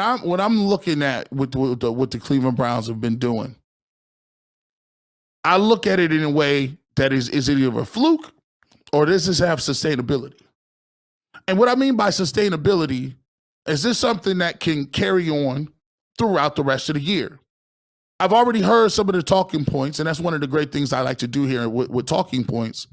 I'm looking at what the Cleveland Browns have been doing, I look at it in a way that is it either a fluke or does this have sustainability? And what I mean by sustainability is this something that can carry on throughout the rest of the year? I've already heard some of the talking points, and that's one of the great things I like to do here with talking points,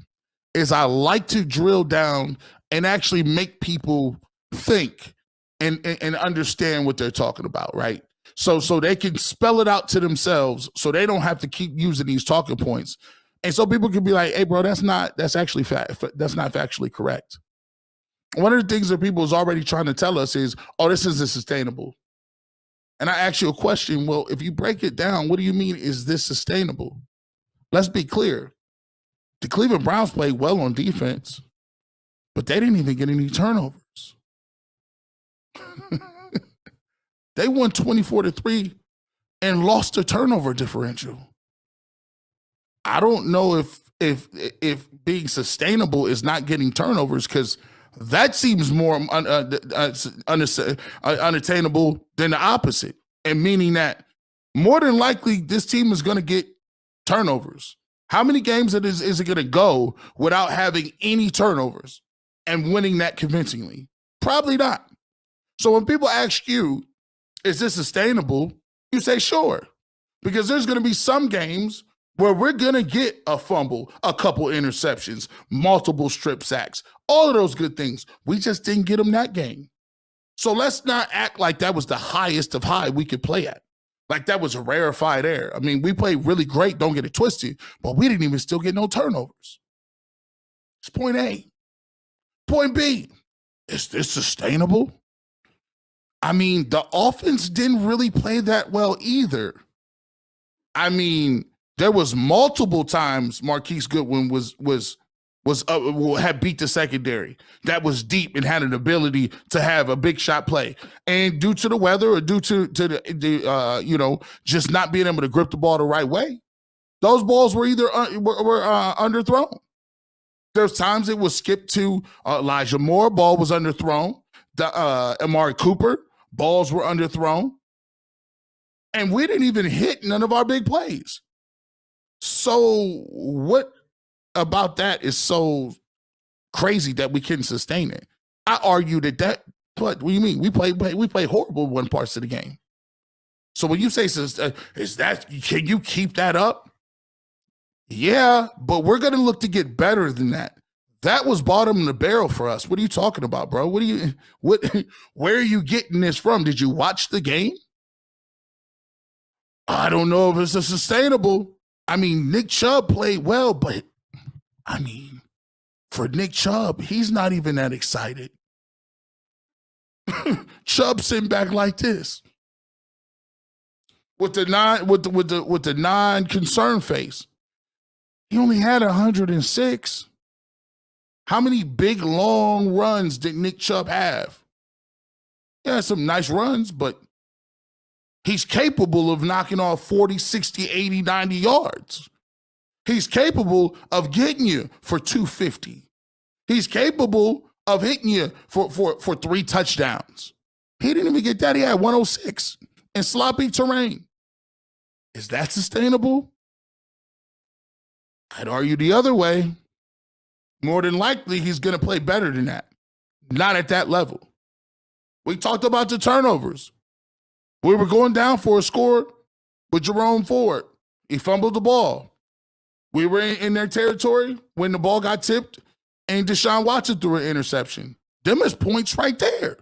is I like to drill down and actually make people think and understand what they're talking about, right? So they can spell it out to themselves so they don't have to keep using these talking points. And so people can be like, hey, bro, that's not factually correct. One of the things that people is already trying to tell us is, oh, this isn't sustainable. And I ask you a question, well, if you break it down, what do you mean is this sustainable? Let's be clear. The Cleveland Browns played well on defense, but they didn't even get any turnovers. They won 24-3 and lost the turnover differential. I don't know if being sustainable is not getting turnovers, because that seems more unattainable than the opposite, and meaning that more than likely this team is going to get turnovers. How many games is it going to go without having any turnovers and winning that convincingly? Probably not. So when people ask you, is this sustainable? You say, sure. Because there's going to be some games where we're going to get a fumble, a couple interceptions, multiple strip sacks, all of those good things. We just didn't get them that game. So let's not act like that was the highest of high we could play at. Like that was a rarefied air. I mean, we played really great, don't get it twisted, but we didn't even still get no turnovers. It's point A. Point B, is this sustainable? I mean, the offense didn't really play that well either. I mean, there was multiple times Marquise Goodwin had beat the secondary that was deep and had an ability to have a big shot play. And due to the weather or due to the just not being able to grip the ball the right way, those balls were either underthrown. There's times it was skipped to Elijah Moore, ball was underthrown. Amari Cooper, balls were underthrown. And we didn't even hit none of our big plays. So what about that is so crazy that we couldn't sustain it? I argue that what do you mean? We played horrible one parts of the game. So when you say, can you keep that up? Yeah, but we're going to look to get better than that. That was bottom of the barrel for us. What are you talking about, bro? Where are you getting this from? Did you watch the game? I don't know if it's a sustainable. I mean, Nick Chubb played well, but I mean, for Nick Chubb, he's not even that excited. Chubb sitting back like this with the non-concern face. He only had 106. How many big, long runs did Nick Chubb have? He had some nice runs, but he's capable of knocking off 40, 60, 80, 90 yards. He's capable of getting you for 250. He's capable of hitting you for 3 touchdowns. He didn't even get that. He had 106 in sloppy terrain. Is that sustainable? I'd argue the other way. More than likely, he's going to play better than that. Not at that level. We talked about the turnovers. We were going down for a score with Jerome Ford. He fumbled the ball. We were in their territory when the ball got tipped and Deshaun Watson threw an interception. Them is points right there.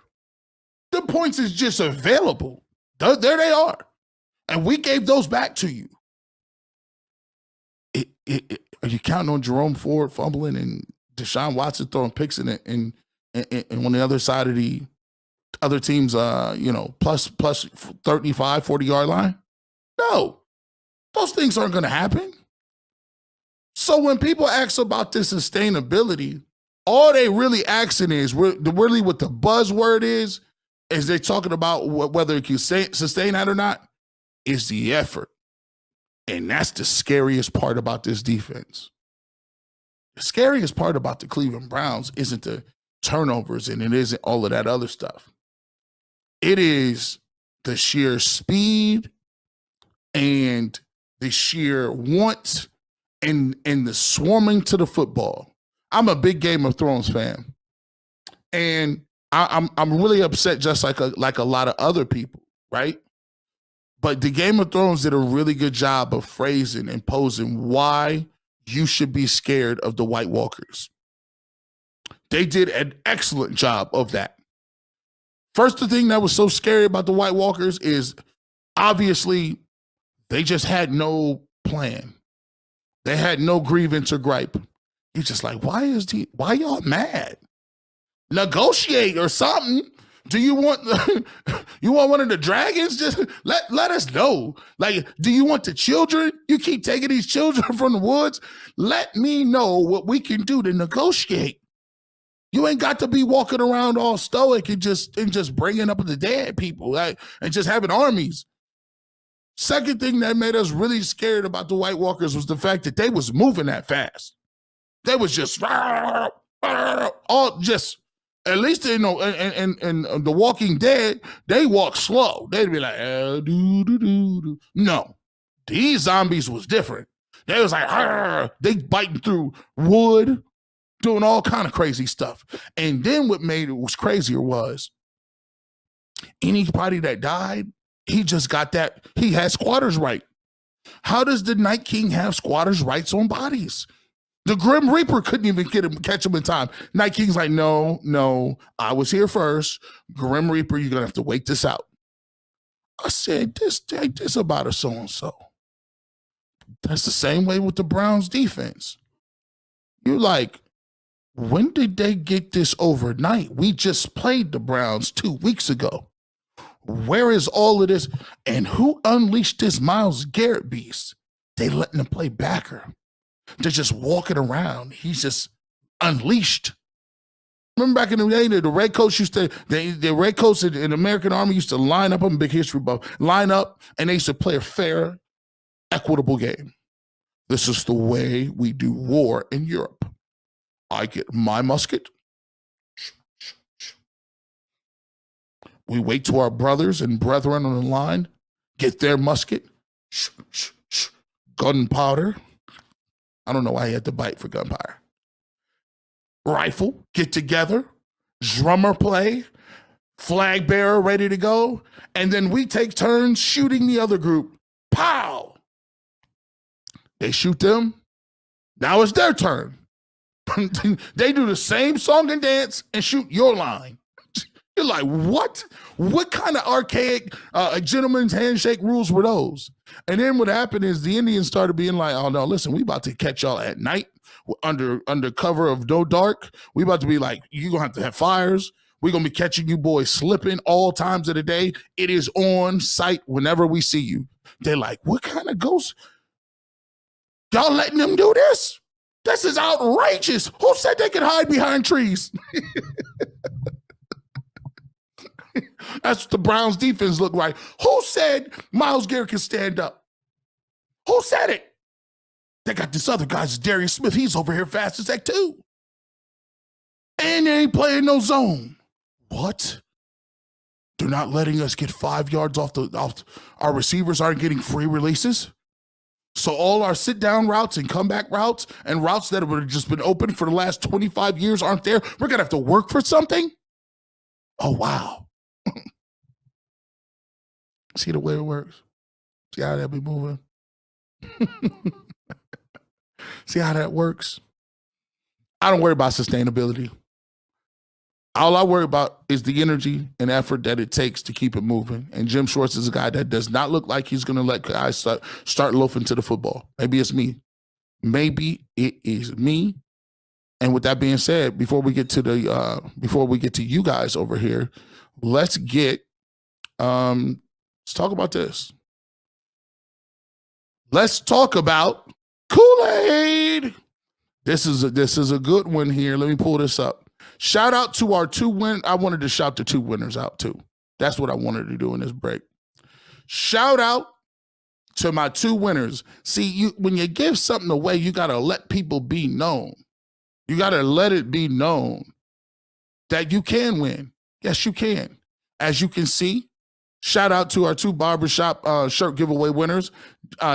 The points is just available. There they are. And we gave those back to you. Are you counting on Jerome Ford fumbling and Deshaun Watson throwing picks in it and on the other side of the other team's plus 35, 40-yard line? No. Those things aren't going to happen. So when people ask about this sustainability, all they really asking is, really what the buzzword is they're talking about whether it can sustain that or not, is the effort. And that's the scariest part about this defense. The scariest part about the Cleveland Browns isn't the turnovers and it isn't all of that other stuff. It is the sheer speed and the sheer want and the swarming to the football. I'm a big Game of Thrones fan, and I'm really upset, just like a lot of other people, right? But the Game of Thrones did a really good job of phrasing and posing why you should be scared of the White Walkers. They did an excellent job of that. First, the thing that was so scary about the White Walkers is obviously they just had no plan. They had no grievance or gripe. You're just like, why y'all mad? Negotiate or something. Do you want one of the dragons? Just let us know. Like, do you want the children? You keep taking these children from the woods. Let me know what we can do to negotiate. You ain't got to be walking around all stoic and just bringing up the dead people, like, and just having armies. Second thing that made us really scared about the White Walkers was the fact that they was moving that fast. They was just all just, at least in The Walking Dead, they walk slow. They'd be like, do. No, these zombies was different. They was like, they biting through wood, doing all kind of crazy stuff. And then what made it was crazier was anybody that died, he just got that. He had squatters' right. How does the Night King have squatters' rights on bodies? The Grim Reaper couldn't even catch him in time. Night King's like, no, I was here first. Grim Reaper, you're going to have to wait this out. I said, this about a so-and-so. That's the same way with the Browns defense. You're like, when did they get this overnight? We just played the Browns 2 weeks ago. Where is all of this? And who unleashed this Myles Garrett beast? They letting him play backer. They're just walking around. He's just unleashed. Remember back in the day, the red coats the red coats in the American Army used to line up, on Big History Buff, line up, and they used to play a fair, equitable game. This is the way we do war in Europe. I get my musket. We wait till our brothers and brethren on the line get their musket. Gunpowder. I don't know why he had to bite for gunpowder. Rifle, get together. Drummer play. Flag bearer ready to go. And then we take turns shooting the other group. Pow! They shoot them. Now it's their turn. They do the same song and dance and shoot your line. You're like, what? What kind of archaic gentleman's handshake rules were those? And then what happened is the Indians started being like, oh, no, listen, we about to catch y'all at night under cover of no dark. We about to be like, you're going to have fires. We're going to be catching you boys slipping all times of the day. It is on site whenever we see you. They're like, what kind of ghost? Y'all letting them do this? This is outrageous. Who said they could hide behind trees? That's what the Browns defense looked like. Who said Myles Garrett can stand up? Who said it? They got this other guy, Darius Smith. He's over here fast as heck too. And they ain't playing no zone. What? They're not letting us get 5 yards off our receivers aren't getting free releases? So all our sit-down routes and comeback routes and routes that have just been open for the last 25 years aren't there? We're going to have to work for something? Oh, wow. See the way it works? See how that be moving? See how that works? I don't worry about sustainability. All I worry about is the energy and effort that it takes to keep it moving. And Jim Schwartz is a guy that does not look like he's going to let guys start loafing to the football. Maybe it's me. Maybe it is me. And with that being said, before we get to you guys over here, let's talk about this. Let's talk about Kool-Aid. This is a good one here. Let me pull this up. Shout out to our I wanted to shout the two winners out too. That's what I wanted to do in this break. Shout out to my two winners. See, when you give something away, you got to let people be known. You got to let it be known that you can win. Yes, you can. As you can see, Shout out to our 2 barbershop shirt giveaway winners,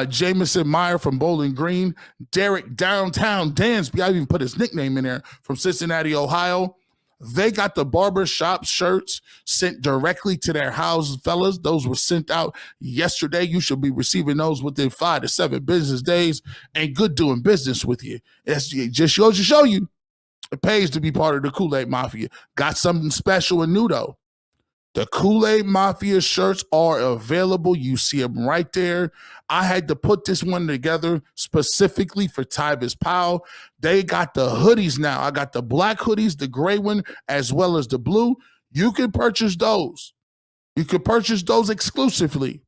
Jameson Meyer from Bowling Green, Derek Downtown Dansby, I even put his nickname in there, from Cincinnati, Ohio. They got the barbershop shirts sent directly to their houses, fellas. Those were sent out yesterday. You should be receiving those within 5 to 7 business days. And good doing business with you. It just goes to show you it pays to be part of the Kool-Aid Mafia. Got something special and new, though. The Kool-Aid Mafia shirts are available. You see them right there. I had to put this one together specifically for Tyvis Powell. They got the hoodies now. I got the black hoodies, the gray one, as well as the blue. You can purchase those. You can purchase those exclusively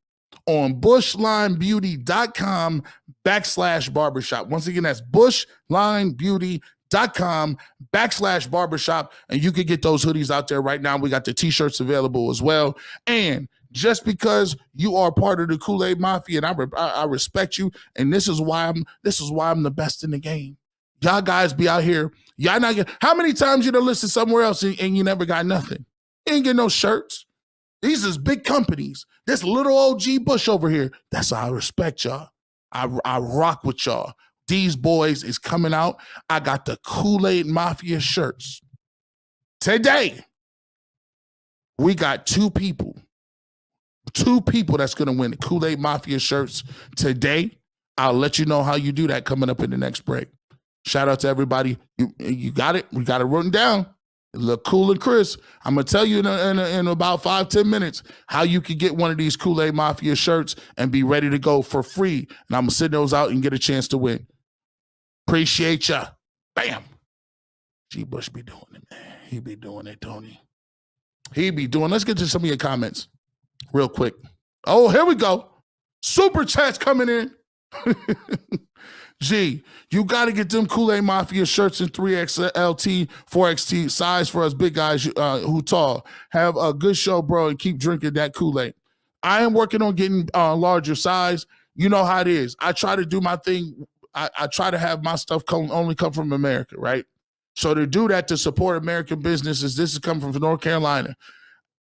on bushlinebeauty.com/barbershop. Once again, that's bushlinebeauty.com/barbershop, and you can get those hoodies out there right now. We got the t-shirts available as well. And just because you are part of the Kool-Aid Mafia, and I respect you, and this is why I'm the best in the game. Y'all guys be out here. Y'all not get, how many times you done listen somewhere else and you never got nothing? You ain't get no shirts. These is big companies. This little OG Bush over here, that's how I respect y'all. I rock with y'all. These boys is coming out. I got the Kool-Aid Mafia shirts. Today, we got two people that's going to win the Kool-Aid Mafia shirts today. I'll let you know how you do that coming up in the next break. Shout out to everybody. You got it. We got it written down. Look cool and crisp. I'm going to tell you in about 5-10 minutes how you can get one of these Kool-Aid Mafia shirts and be ready to go for free. And I'm going to send those out and get a chance to win. Appreciate ya. Bam. G. Bush be doing it, man. He be doing it, Tony. He be doing. Let's get to some of your comments real quick. Oh, here we go. Super chats coming in. G, you got to get them Kool-Aid Mafia shirts in 3XLT, 4XT size for us big guys who tall. Have a good show, bro, and keep drinking that Kool-Aid. I am working on getting larger size. You know how it is. I try to do my thing. I try to have my stuff only come from America, right? So to do that, to support American businesses, this is coming from North Carolina.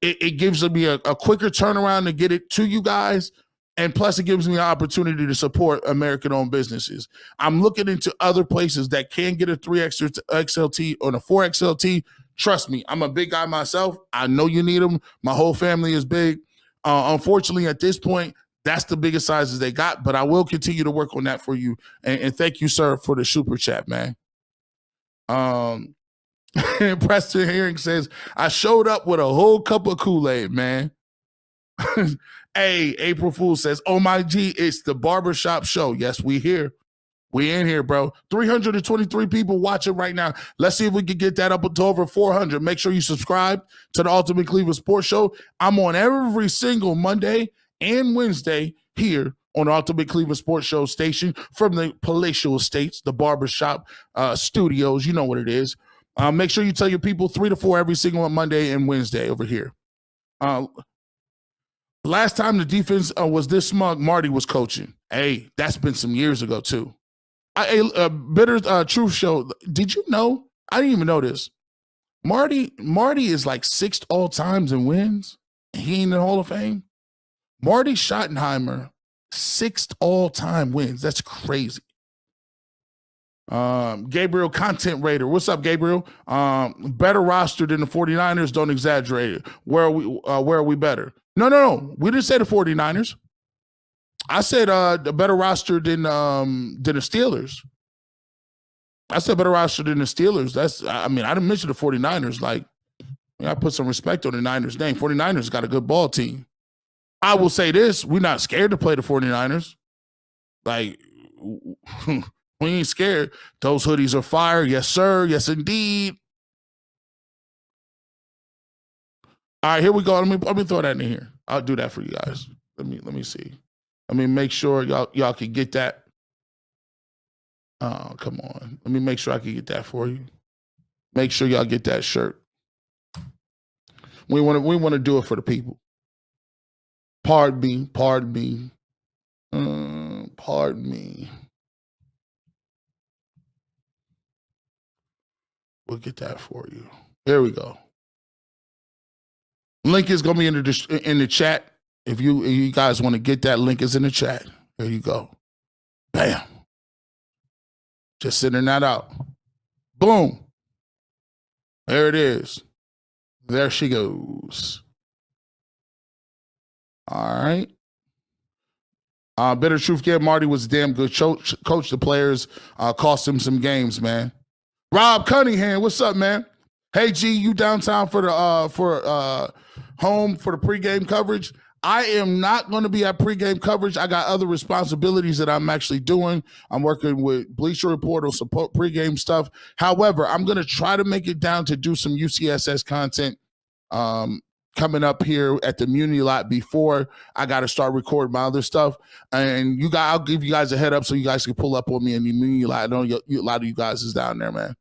It gives me a quicker turnaround to get it to you guys. And plus, it gives me an opportunity to support American-owned businesses. I'm looking into other places that can get a 3XLT or a 4XLT. Trust me, I'm a big guy myself. I know you need them. My whole family is big. Unfortunately, at this point, that's the biggest sizes they got, but I will continue to work on that for you. And thank you, sir, for the super chat, man. Preston Herring says, I showed up with a whole cup of Kool-Aid, man. Hey, April Fool says, oh my G, it's the barbershop show. Yes, we here. We in here, bro. 323 people watching right now. Let's see if we can get that up to over 400. Make sure you subscribe to the Ultimate Cleveland Sports Show. I'm on every single Monday and Wednesday here on the Ultimate Cleveland Sports Show station from the Palatial Estates, the barbershop studios. You know what it is. Make sure you tell your people 3 to 4 every single Monday and Wednesday over here. Last time the defense was this smug, Marty was coaching. Hey, that's been some years ago, too. Bitter Truth Show, did you know? I didn't even know this. Marty is like 6th all times in wins. He ain't in the Hall of Fame. Marty Schottenheimer, 6th all-time wins. That's crazy. Gabriel Content Raider. What's up, Gabriel? Better roster than the 49ers. Don't exaggerate it. Where are we better? No. We didn't say the 49ers. I said the better roster than the Steelers. I said better roster than the Steelers. I didn't mention the 49ers. Like, I put some respect on the Niners' name. 49ers got a good ball team. I will say this. We're not scared to play the 49ers. Like, we ain't scared. Those hoodies are fire. Yes, sir. Yes, indeed. All right, here we go. Let me throw that in here. I'll do that for you guys. Let me see. Let me make sure y'all can get that. Oh, come on. Let me make sure I can get that for you. Make sure y'all get that shirt. We want to do it for the people. Pardon me. We'll get that for you. There we go. Link is going to be in the chat. If you guys want to get that, link is in the chat. There you go. Bam. Just sending that out. Boom. There it is. There she goes. All right. Bitter truth, yeah, Marty was a damn good coach. The players cost him some games, man. Rob Cunningham, what's up, man? Hey, G, you downtown for the home for the pregame coverage? I am not going to be at pregame coverage. I got other responsibilities that I'm actually doing. I'm working with Bleacher Report on support pregame stuff. However, I'm going to try to make it down to do some UCSS content coming up here at the Muni lot before I got to start recording my other stuff. And I'll give you guys a head up so you guys can pull up on me in the Muni lot. I know a lot of you guys is down there, man.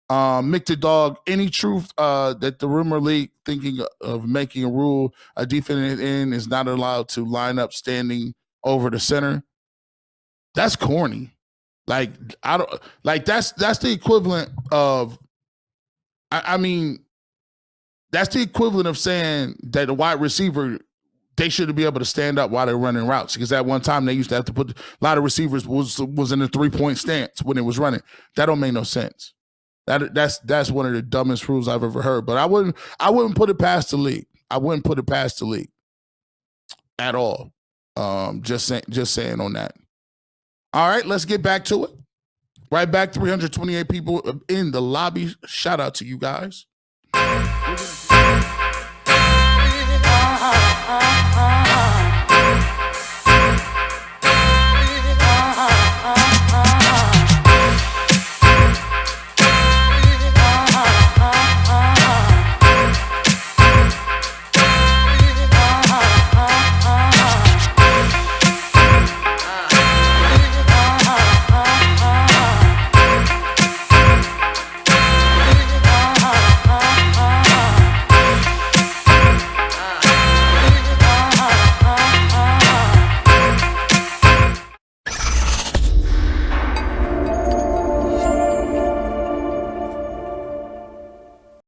Mick the Dog, any truth that the rumor league thinking of making a rule a defensive end is not allowed to line up standing over the center? That's corny. Like, I don't like that's the equivalent of I mean, that's the equivalent of saying that a wide receiver, they shouldn't be able to stand up while they're running routes, because at one time they used to have to put a lot of receivers was in a 3-point stance when it was running. That don't make no sense. That's one of the dumbest rules I've ever heard. But I wouldn't put it past the league. I wouldn't put it past the league at all. Just saying on that. All right, let's get back to it. Right back, 328 people in the lobby. Shout out to you guys.